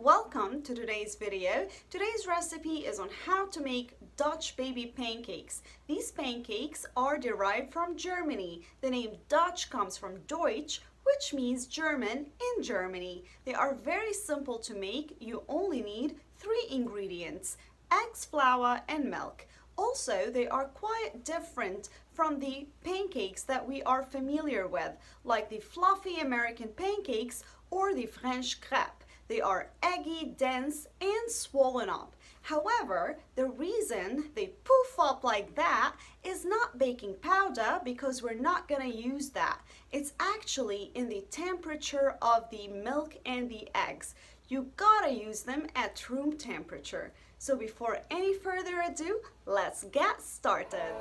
Welcome to today's video. Today's recipe is on how to make Dutch baby pancakes. These pancakes are derived from Germany. The name Dutch comes from Deutsch, which means German in Germany. They are very simple to make. You only need 3 ingredients: eggs, flour, and milk. Also, they are quite different from the pancakes that we are familiar with, like the fluffy American pancakes or the French crepe. They are eggy, dense, and swollen up. However, the reason they poof up like that is not baking powder, because we're not gonna use that. It's actually in the temperature of the milk and the eggs. You gotta use them at room temperature. So before any further ado, let's get started.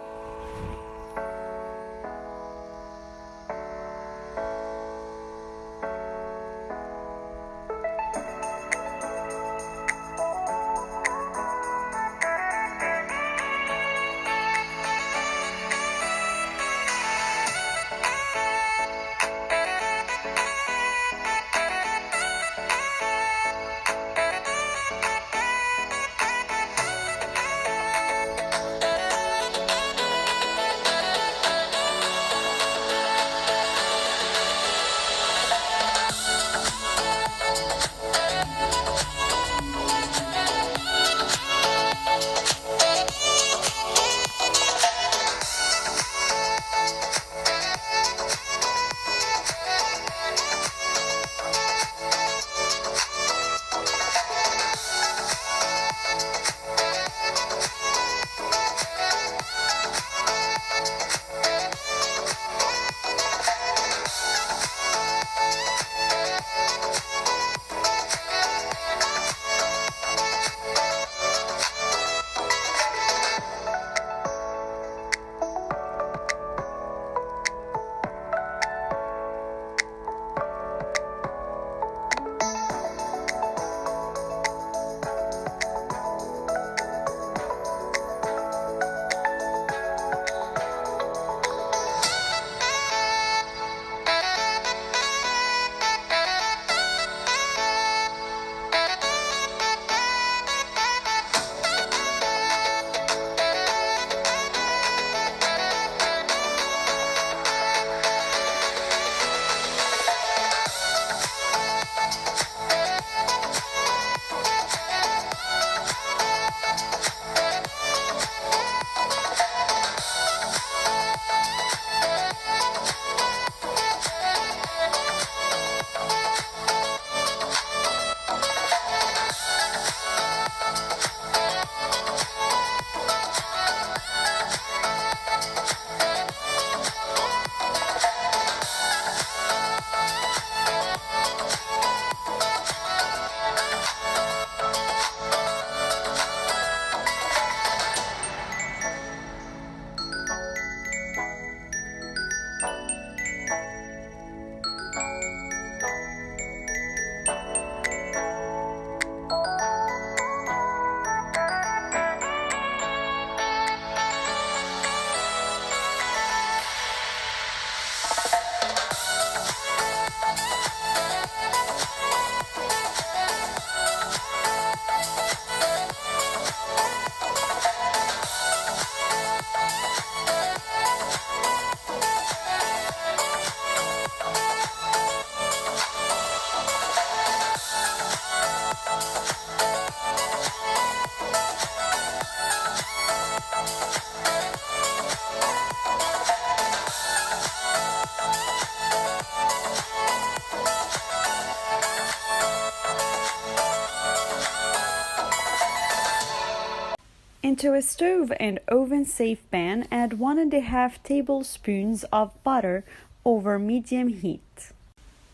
Into a stove and oven safe pan, add 1½ tablespoons of butter over medium heat.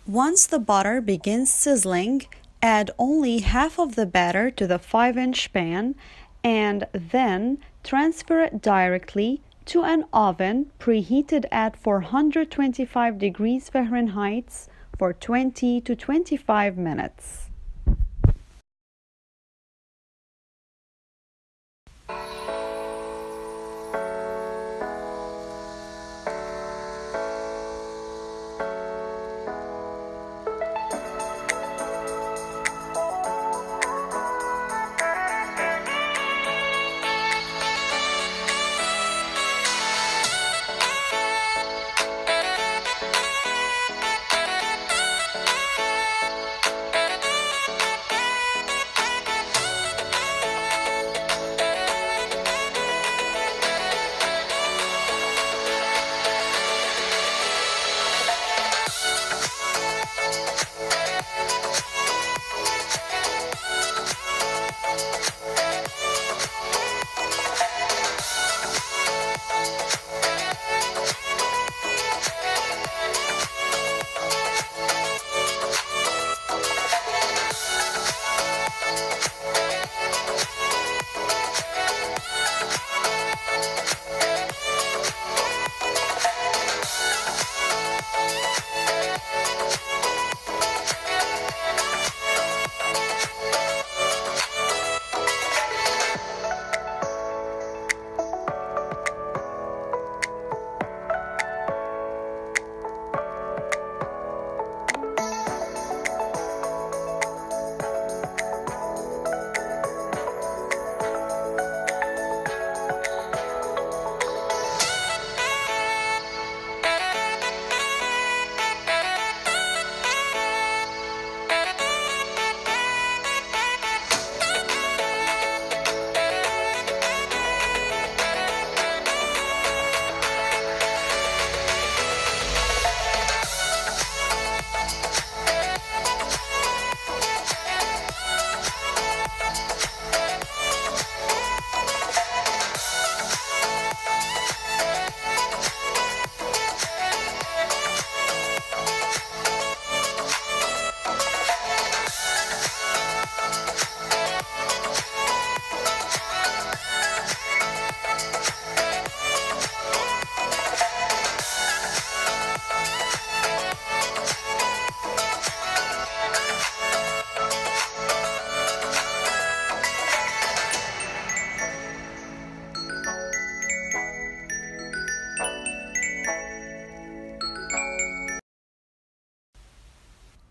Once the butter begins sizzling, add only half of the batter to the 5-inch pan and then transfer it directly to an oven preheated at 425 degrees Fahrenheit for 20 to 25 minutes.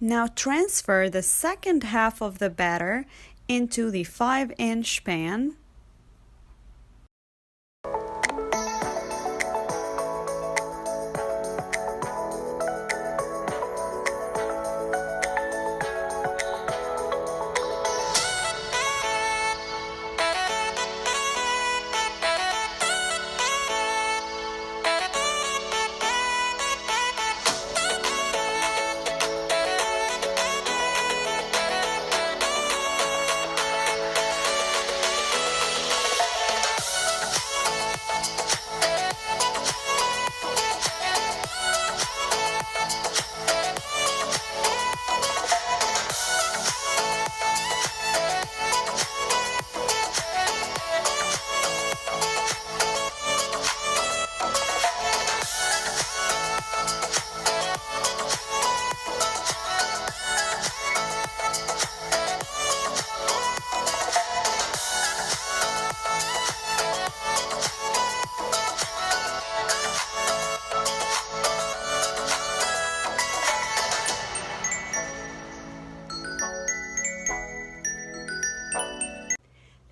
Now transfer the second half of the batter into the 5-inch pan.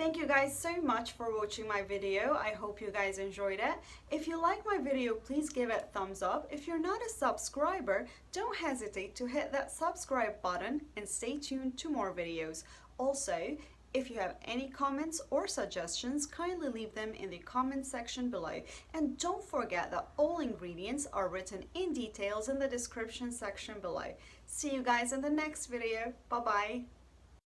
Thank you guys so much for watching my video. I hope you guys enjoyed it. If you like my video, please give it a thumbs up. If you're not a subscriber, don't hesitate to hit that subscribe button and stay tuned to more videos. Also, if you have any comments or suggestions, kindly leave them in the comment section below. And don't forget that all ingredients are written in details in the description section below. See you guys in the next video. Bye bye.